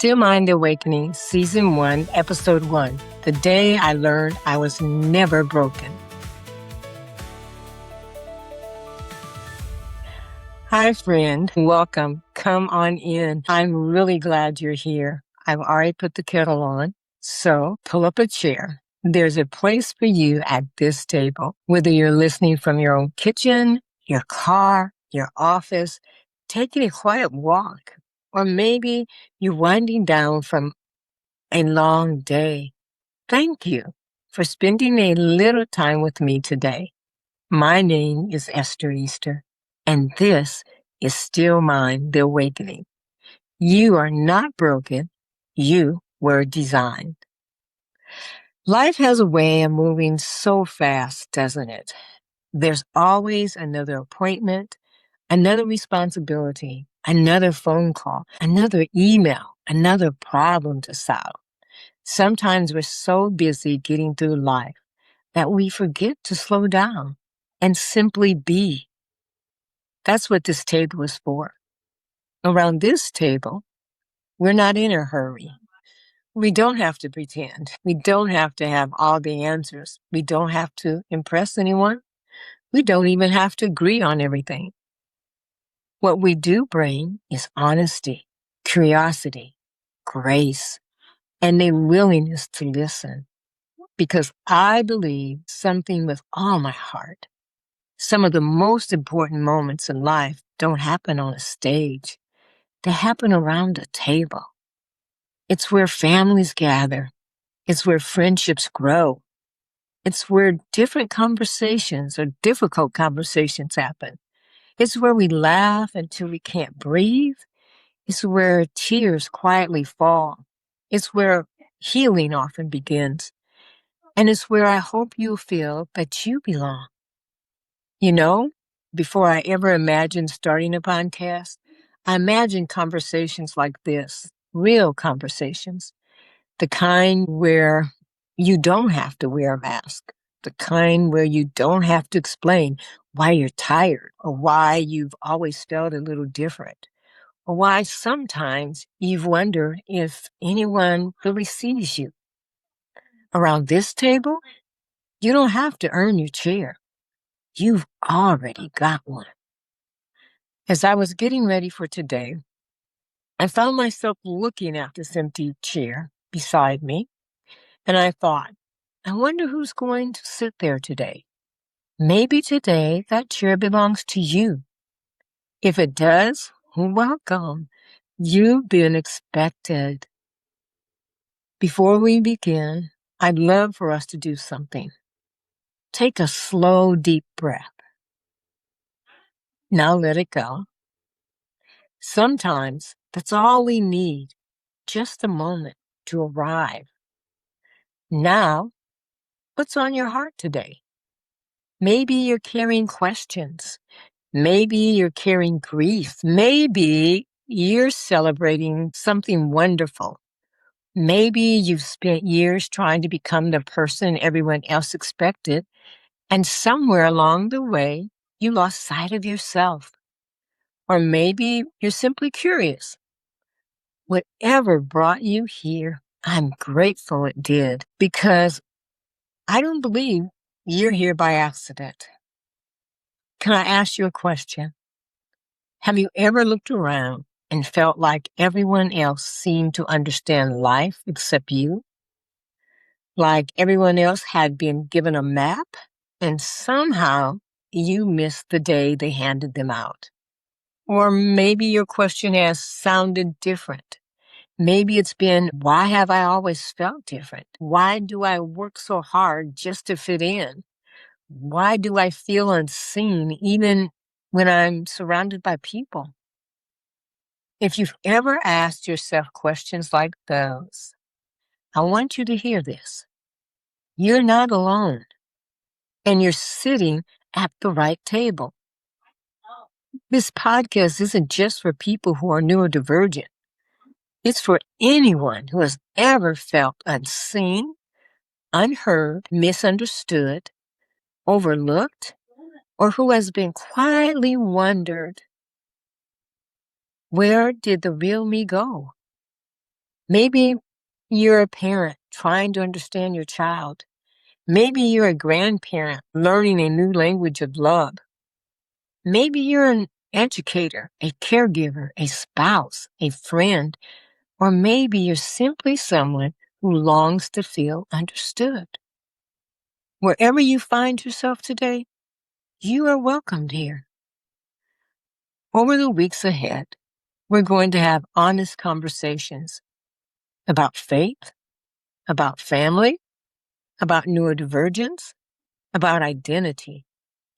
Still Mind Awakening, Season 1, Episode 1, The Day I Learned I Was Never Broken. Hi, friend. Welcome. Come on in. I'm really glad you're here. I've already put the kettle on, so pull up a chair. There's a place for you at this table, whether you're listening from your own kitchen, your car, your office, taking a quiet walk, or maybe you're winding down from a long day. Thank you for spending a little time with me today. My name is Esther, and this is Still Mind, the Awakening. You are not broken. You were designed. Life has a way of moving so fast, doesn't it? There's always another appointment, another responsibility, another phone call, another email, another problem to solve. Sometimes we're so busy getting through life that we forget to slow down and simply be. That's what this table is for. Around this table, we're not in a hurry. We don't have to pretend. We don't have to have all the answers. We don't have to impress anyone. We don't even have to agree on everything. What we do bring is honesty, curiosity, grace, and a willingness to listen. Because I believe something with all my heart. Some of the most important moments in life don't happen on a stage. They happen around a table. It's where families gather. It's where friendships grow. It's where different conversations or difficult conversations happen. It's where we laugh until we can't breathe. It's where tears quietly fall. It's where healing often begins. And it's where I hope you feel that you belong. You know, before I ever imagined starting a podcast, I imagined conversations like this, real conversations, the kind where you don't have to wear a mask, the kind where you don't have to explain why you're tired or why you've always felt a little different, or why sometimes you've wondered if anyone really sees you. Around this table, you don't have to earn your chair. You've already got one. As I was getting ready for today, I found myself looking at this empty chair beside me, and I thought, I wonder who's going to sit there today. Maybe today that chair belongs to you. If it does, welcome. You've been expected. Before we begin, I'd love for us to do something. Take a slow, deep breath. Now let it go. Sometimes that's all we need, just a moment to arrive. Now, what's on your heart today? Maybe you're carrying questions. Maybe you're carrying grief. Maybe you're celebrating something wonderful. Maybe you've spent years trying to become the person everyone else expected, and somewhere along the way, you lost sight of yourself. Or maybe you're simply curious. Whatever brought you here, I'm grateful it did, because I don't believe you're here by accident. Can I ask you a question? Have you ever looked around and felt like everyone else seemed to understand life except you? Like everyone else had been given a map and somehow you missed the day they handed them out? Or maybe your question has sounded different. Maybe it's been, why have I always felt different? Why do I work so hard just to fit in? Why do I feel unseen even when I'm surrounded by people? If you've ever asked yourself questions like those, I want you to hear this. You're not alone, and you're sitting at the right table. This podcast isn't just for people who are neurodivergent. It's for anyone who has ever felt unseen, unheard, misunderstood, overlooked, or who has been quietly wondered, where did the real me go? Maybe you're a parent trying to understand your child. Maybe you're a grandparent learning a new language of love. Maybe you're an educator, a caregiver, a spouse, a friend, or maybe you're simply someone who longs to feel understood. Wherever you find yourself today, you are welcomed here. Over the weeks ahead, we're going to have honest conversations about faith, about family, about neurodivergence, about identity,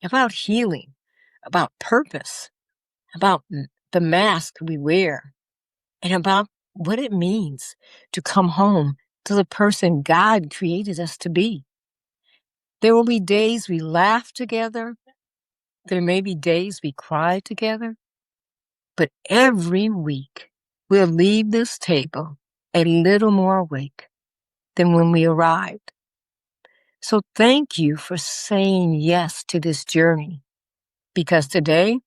about healing, about purpose, about the mask we wear, and about what it means to come home to the person God created us to be. There will be days we laugh together. There may be days we cry together. But every week, we'll leave this table a little more awake than when we arrived. So thank you for saying yes to this journey, because today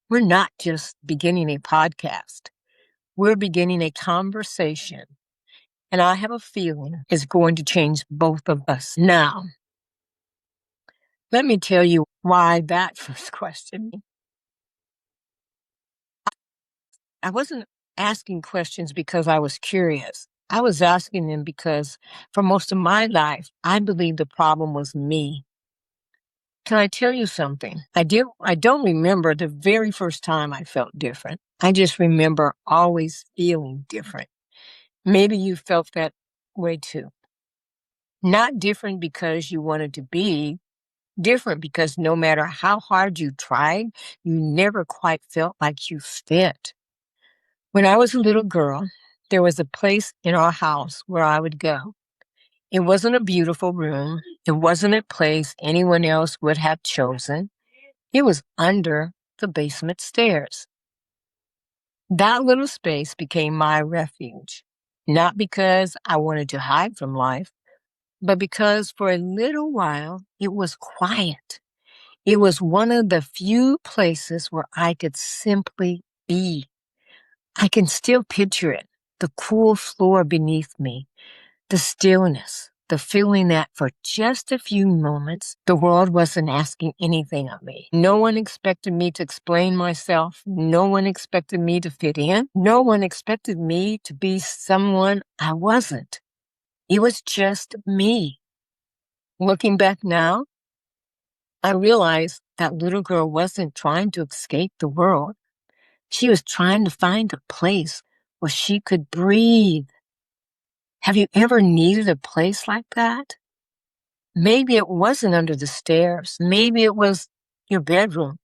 we're not just beginning a podcast. We're beginning a conversation, and I have a feeling it's going to change both of us. Now, let me tell you why that first question. I wasn't asking questions because I was curious. I was asking them because for most of my life, I believed the problem was me. Can I tell you something? I don't remember the very first time I felt different. I just remember always feeling different. Maybe you felt that way too. Not different because you wanted to be, different because no matter how hard you tried, you never quite felt like you fit. When I was a little girl, there was a place in our house where I would go. It wasn't a beautiful room. It wasn't a place anyone else would have chosen. It was under the basement stairs. That little space became my refuge, not because I wanted to hide from life, but because for a little while it was quiet. It was one of the few places where I could simply be. I can still picture it, the cool floor beneath me, the stillness, the feeling that for just a few moments, the world wasn't asking anything of me. No one expected me to explain myself. No one expected me to fit in. No one expected me to be someone I wasn't. It was just me. Looking back now, I realized that little girl wasn't trying to escape the world. She was trying to find a place where she could breathe. Have you ever needed a place like that? Maybe it wasn't under the stairs. Maybe it was your bedroom,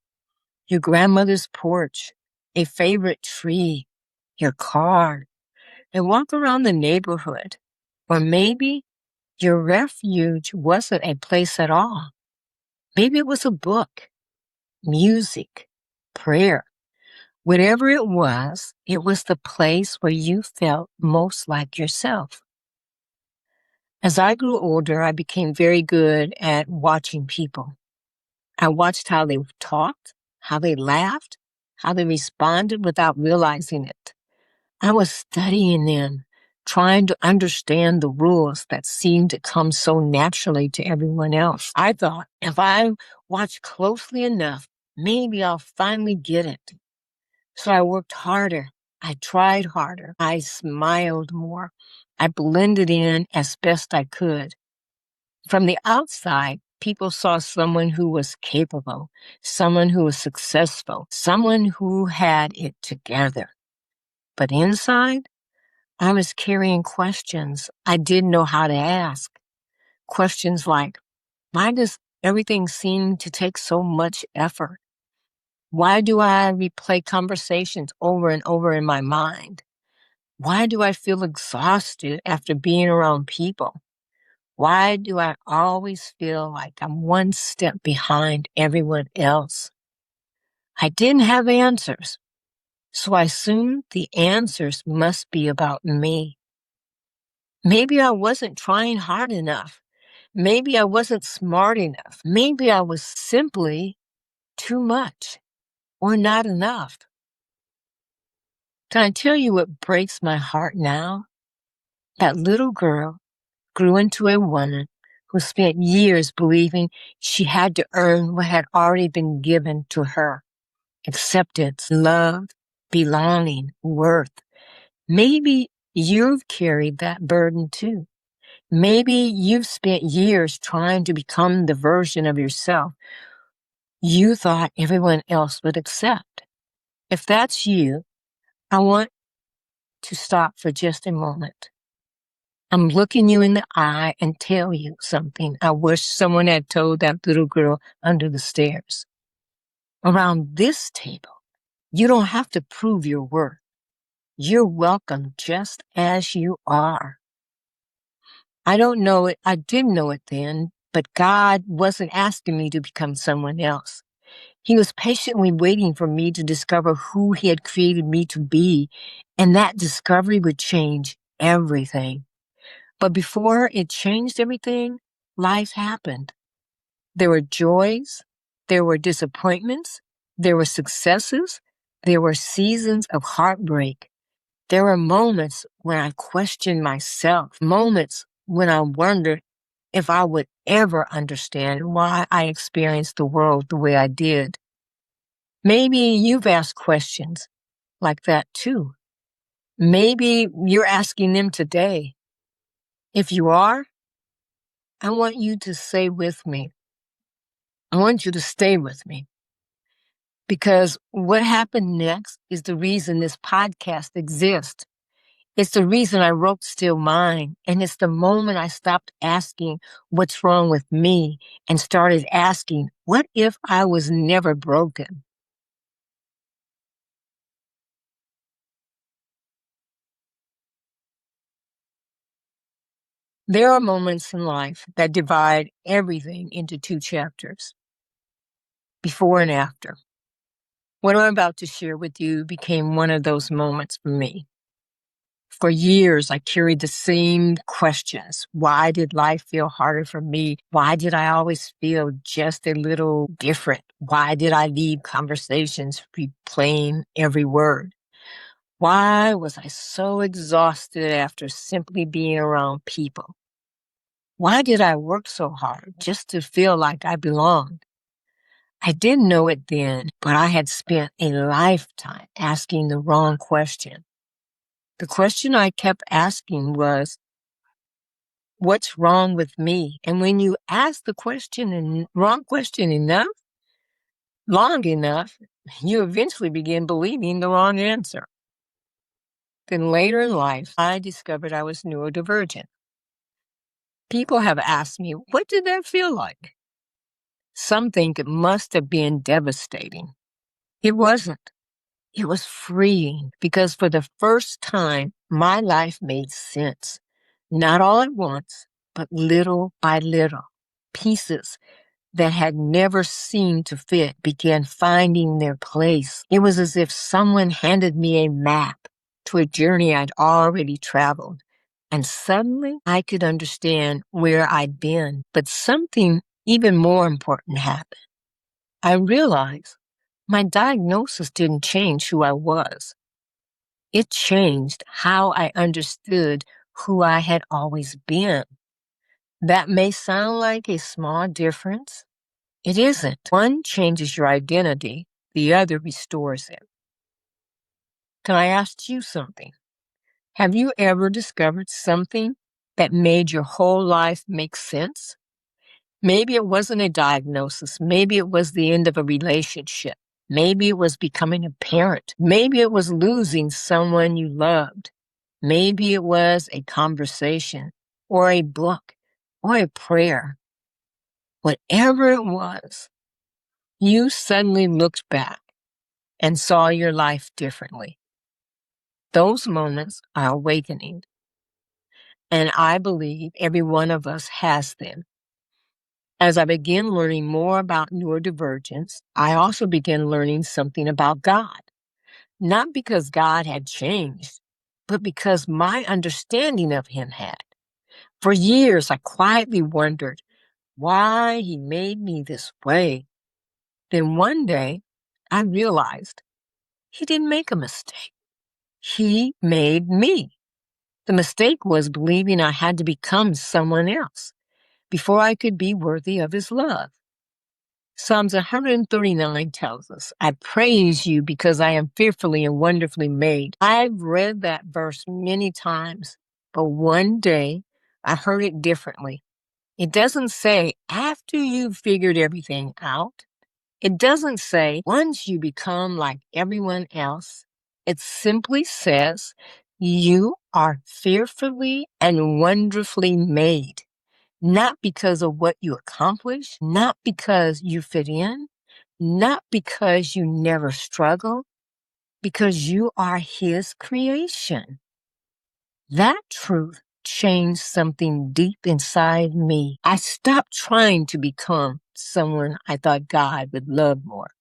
your grandmother's porch, a favorite tree, your car, and walk around the neighborhood. Or maybe your refuge wasn't a place at all. Maybe it was a book, music, prayer. Whatever it was the place where you felt most like yourself. As I grew older, I became very good at watching people. I watched how they talked, how they laughed, how they responded without realizing it. I was studying them, trying to understand the rules that seemed to come so naturally to everyone else. I thought, if I watch closely enough, maybe I'll finally get it. So I worked harder. I tried harder. I smiled more. I blended in as best I could. From the outside, people saw someone who was capable, someone who was successful, someone who had it together. But inside, I was carrying questions I didn't know how to ask. Questions like, why does everything seem to take so much effort? Why do I replay conversations over and over in my mind? Why do I feel exhausted after being around people? Why do I always feel like I'm one step behind everyone else? I didn't have answers, so I assumed the answers must be about me. Maybe I wasn't trying hard enough. Maybe I wasn't smart enough. Maybe I was simply too much or not enough. Can I tell you what breaks my heart now? That little girl grew into a woman who spent years believing she had to earn what had already been given to her: acceptance, love, belonging, worth. Maybe you've carried that burden too. Maybe you've spent years trying to become the version of yourself you thought everyone else would accept. If that's you, I want to stop for just a moment. I'm looking you in the eye and tell you something I wish someone had told that little girl under the stairs. Around this table, you don't have to prove your worth. You're welcome just as you are. I don't know it. I didn't know it then, but God wasn't asking me to become someone else. He was patiently waiting for me to discover who He had created me to be, and that discovery would change everything. But before it changed everything, life happened. There were joys, there were disappointments, there were successes, there were seasons of heartbreak. There were moments when I questioned myself, moments when I wondered if I would ever understand why I experienced the world the way I did. Maybe you've asked questions like that too. Maybe you're asking them today. If you are, I want you to stay with me. I want you to stay with me, because what happened next is the reason this podcast exists. It's the reason I wrote Still Mine, and it's the moment I stopped asking what's wrong with me and started asking, what if I was never broken? There are moments in life that divide everything into two chapters: before and after. What I'm about to share with you became one of those moments for me. For years, I carried the same questions. Why did life feel harder for me? Why did I always feel just a little different? Why did I leave conversations replaying every word? Why was I so exhausted after simply being around people? Why did I work so hard just to feel like I belonged? I didn't know it then, but I had spent a lifetime asking the wrong question. The question I kept asking was, what's wrong with me? And when you ask the question and wrong question enough, long enough, you eventually begin believing the wrong answer. Then later in life, I discovered I was neurodivergent. People have asked me, what did that feel like? Some think it must have been devastating. It wasn't. It was freeing, because for the first time, my life made sense. Not all at once, but little by little. Pieces that had never seemed to fit began finding their place. It was as if someone handed me a map to a journey I'd already traveled, and suddenly I could understand where I'd been. But something even more important happened. I realized my diagnosis didn't change who I was. It changed how I understood who I had always been. That may sound like a small difference. It isn't. One changes your identity, the other restores it. Can I ask you something? Have you ever discovered something that made your whole life make sense? Maybe it wasn't a diagnosis. Maybe it was the end of a relationship. Maybe it was becoming a parent. Maybe it was losing someone you loved. Maybe it was a conversation or a book or a prayer. Whatever it was, you suddenly looked back and saw your life differently. Those moments are awakening, and I believe every one of us has them. As I began learning more about neurodivergence, I also began learning something about God. Not because God had changed, but because my understanding of Him had. For years, I quietly wondered why He made me this way. Then one day, I realized He didn't make a mistake. He made me. The mistake was believing I had to become someone else before I could be worthy of his love. Psalms 139 tells us, I praise you because I am fearfully and wonderfully made. I've read that verse many times, but one day I heard it differently. It doesn't say after you've figured everything out. It doesn't say once you become like everyone else. It simply says you are fearfully and wonderfully made. Not because of what you accomplish, not because you fit in, not because you never struggle, because you are his creation. That truth changed something deep inside me. I stopped trying to become someone I thought God would love more.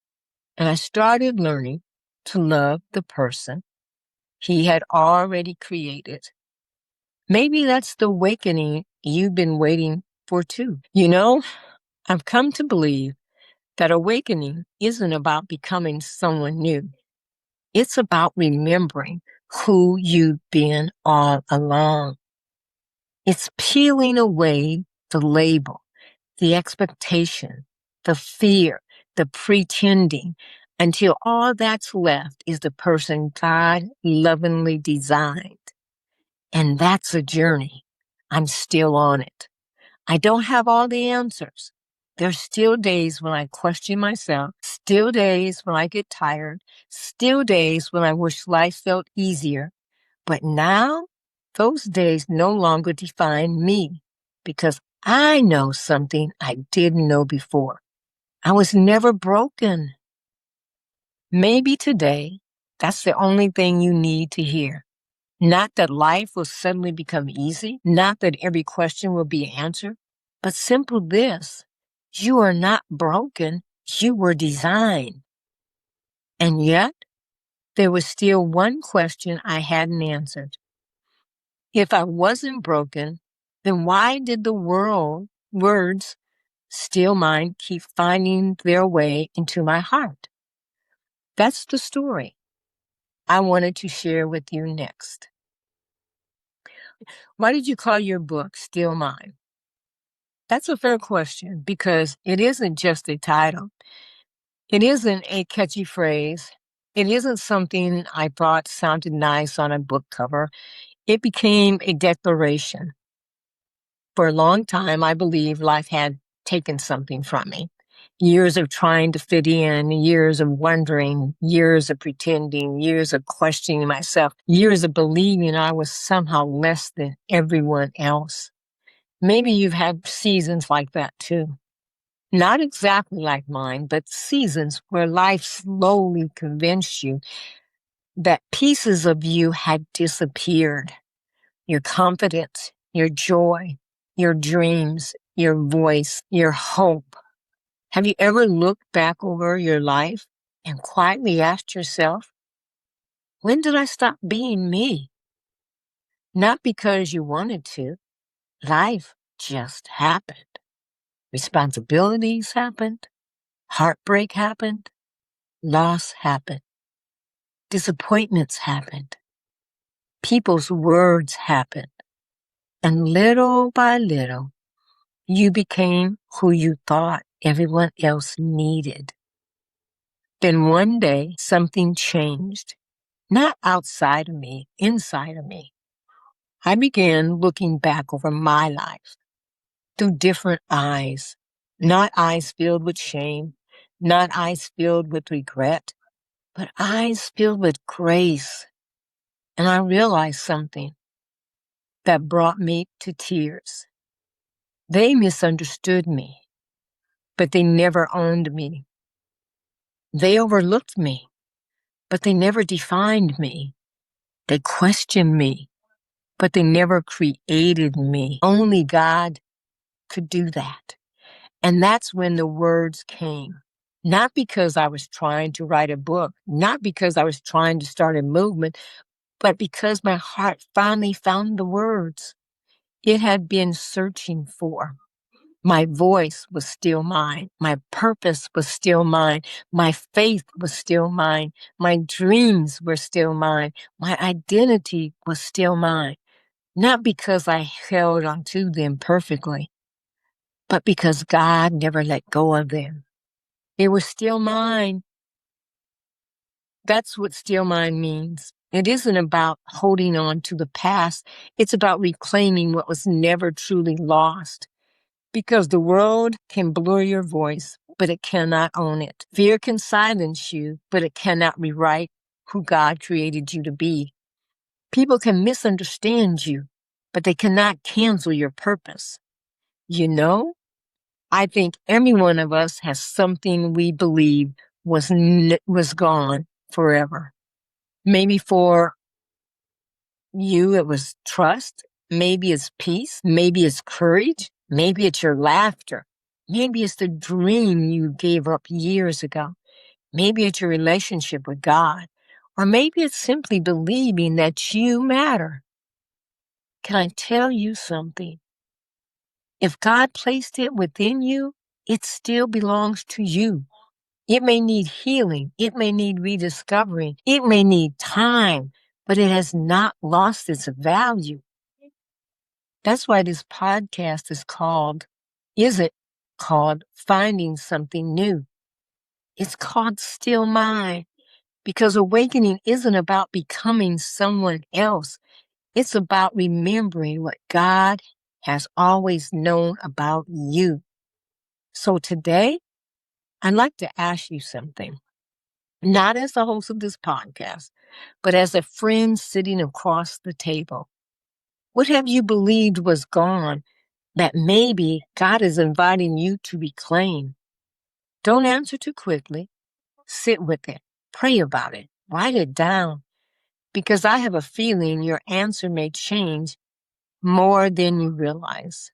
And I started learning to love the person he had already created. Maybe that's the awakening you've been waiting for too. You know, I've come to believe that awakening isn't about becoming someone new. It's about remembering who you've been all along. It's peeling away the label, the expectation, the fear, the pretending, until all that's left is the person God lovingly designed. And that's a journey. I'm still on it. I don't have all the answers. There's still days when I question myself, still days when I get tired, still days when I wish life felt easier. But now, those days no longer define me because I know something I didn't know before. I was never broken. Maybe today, that's the only thing you need to hear. Not that life will suddenly become easy, not that every question will be answered, but simple this: you are not broken, you were designed. And yet, there was still one question I hadn't answered. If I wasn't broken, then why did the words still mine keep finding their way into my heart? That's the story I wanted to share with you next. Why did you call your book Still Mine? That's a fair question because it isn't just a title. It isn't a catchy phrase. It isn't something I thought sounded nice on a book cover. It became a declaration. For a long time, I believed life had taken something from me. Years of trying to fit in, years of wondering, years of pretending, years of questioning myself, years of believing I was somehow less than everyone else. Maybe you've had seasons like that too. Not exactly like mine, but seasons where life slowly convinced you that pieces of you had disappeared. Your confidence, your joy, your dreams, your voice, your hope. Have you ever looked back over your life and quietly asked yourself, when did I stop being me? Not because you wanted to. Life just happened. Responsibilities happened. Heartbreak happened. Loss happened. Disappointments happened. People's words happened. And little by little, you became who you thought everyone else needed. Then one day, something changed. Not outside of me, inside of me. I began looking back over my life through different eyes. Not eyes filled with shame, not eyes filled with regret, but eyes filled with grace. And I realized something that brought me to tears. They misunderstood me, but they never owned me. They overlooked me, but they never defined me. They questioned me, but they never created me. Only God could do that. And that's when the words came. Not because I was trying to write a book, not because I was trying to start a movement, but because my heart finally found the words it had been searching for. My voice was still mine. My purpose was still mine. My faith was still mine. My dreams were still mine. My identity was still mine. not because I held onto them perfectly, but because God never let go of them. They were still mine. That's what still mine means. It isn't about holding on to the past. It's about reclaiming what was never truly lost. Because the world can blur your voice, but it cannot own it. Fear can silence you, but it cannot rewrite who God created you to be. People can misunderstand you, but they cannot cancel your purpose. You know, I think every one of us has something we believe was gone forever. Maybe for you, it was trust. Maybe it's peace. Maybe it's courage. Maybe it's your laughter. Maybe it's the dream you gave up years ago. Maybe it's your relationship with God. Or maybe it's simply believing that you matter. Can I tell you something? If God placed it within you, it still belongs to you. It may need healing. It may need rediscovering. It may need time, but it has not lost its value. That's why this podcast isn't called Finding Something New. It's called Still Mine, because awakening isn't about becoming someone else. It's about remembering what God has always known about you. So today, I'd like to ask you something, not as the host of this podcast, but as a friend sitting across the table. What have you believed was gone that maybe God is inviting you to reclaim? Don't answer too quickly. Sit with it. Pray about it. Write it down. Because I have a feeling your answer may change more than you realize.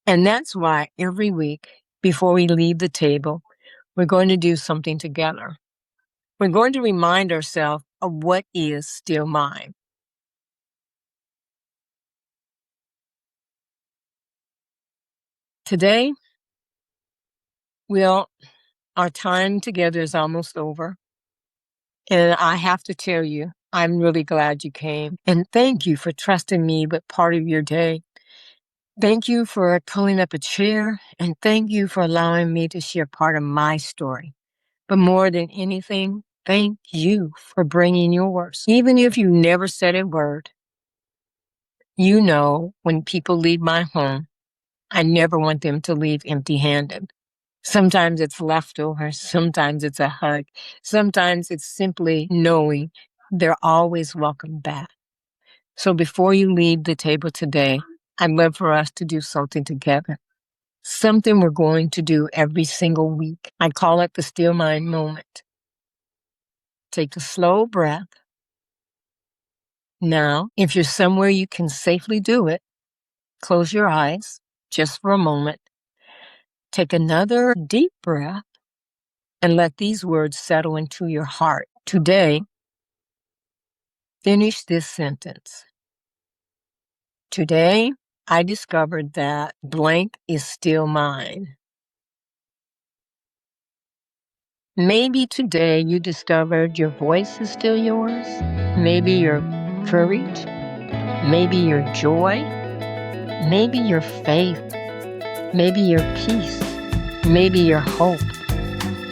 And that's why every week before we leave the table, we're going to do something together. We're going to remind ourselves of what is still mine. Today, our time together is almost over. And I have to tell you, I'm really glad you came. And thank you for trusting me with part of your day. Thank you for pulling up a chair. And thank you for allowing me to share part of my story. But more than anything, thank you for bringing yours. Even if you never said a word, you know, when people leave my home, I never want them to leave empty-handed. Sometimes it's leftovers. Sometimes it's a hug. Sometimes it's simply knowing they're always welcome back. So before you leave the table today, I'd love for us to do something together. Something we're going to do every single week. I call it the Still Mind moment. Take a slow breath. Now, if you're somewhere you can safely do it, close your eyes just for a moment. Take another deep breath and let these words settle into your heart. Today, finish this sentence. Today, I discovered that blank is still mine. Maybe today you discovered your voice is still yours. Maybe your courage. Maybe your joy. Maybe your faith. Maybe your peace. Maybe your hope.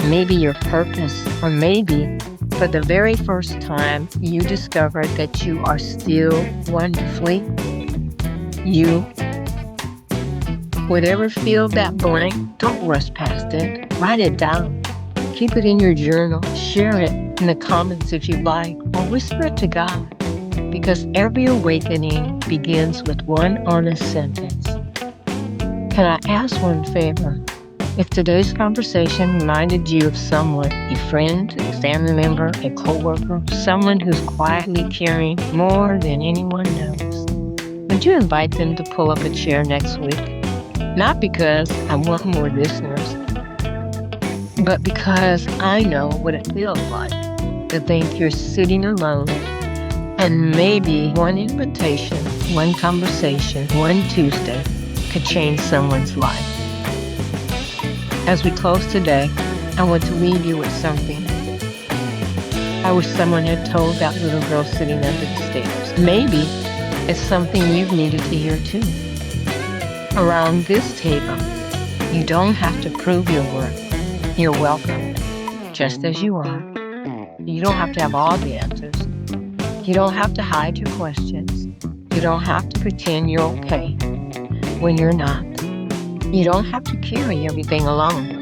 Maybe your purpose. Or maybe, for the very first time, you discovered that you are still wonderfully you. Whatever filled that blank, don't rush past it. Write it down. Keep it in your journal. Share it in the comments if you like, or whisper it to God. Because every awakening begins with one honest sentence. Can I ask one favor? If today's conversation reminded you of someone, a friend, a family member, a coworker, someone who's quietly caring more than anyone knows, would you invite them to pull up a chair next week? Not because I want more listeners, but because I know what it feels like to think you're sitting alone, and maybe one invitation, one conversation, one Tuesday could change someone's life. As we close today, I want to leave you with something. I wish someone had told that little girl sitting under the stairs. Maybe is something you've needed to hear too. Around this table, you don't have to prove your worth. You're welcome, just as you are. You don't have to have all the answers. You don't have to hide your questions. You don't have to pretend you're okay when you're not. You don't have to carry everything alone.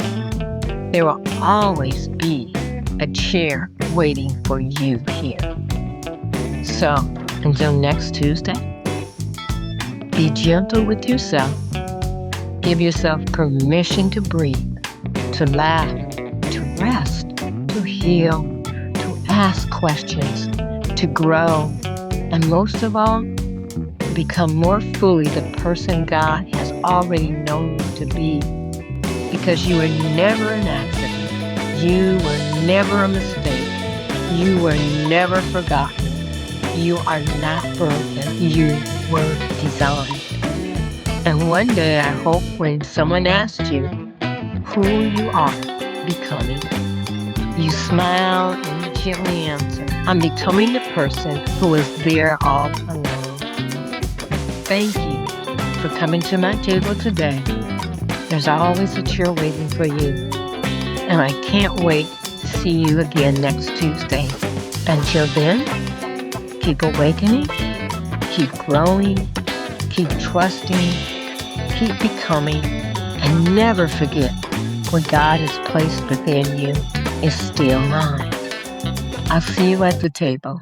There will always be a chair waiting for you here. So, until next Tuesday, be gentle with yourself. Give yourself permission to breathe, to laugh, to rest, to heal, to ask questions, to grow, and most of all, become more fully the person God has already known you to be. Because you were never an accident. You were never a mistake. You were never forgotten. You are not broken. You were designed. And one day I hope when someone asks you who you are becoming, you smile and you gently answer, I'm becoming the person who was there all along. Thank you for coming to my table today. There's always a chair waiting for you. And I can't wait to see you again next Tuesday. Until then, keep awakening, keep growing, keep trusting, keep becoming, and never forget what God has placed within you is still mine. I'll see you at the table.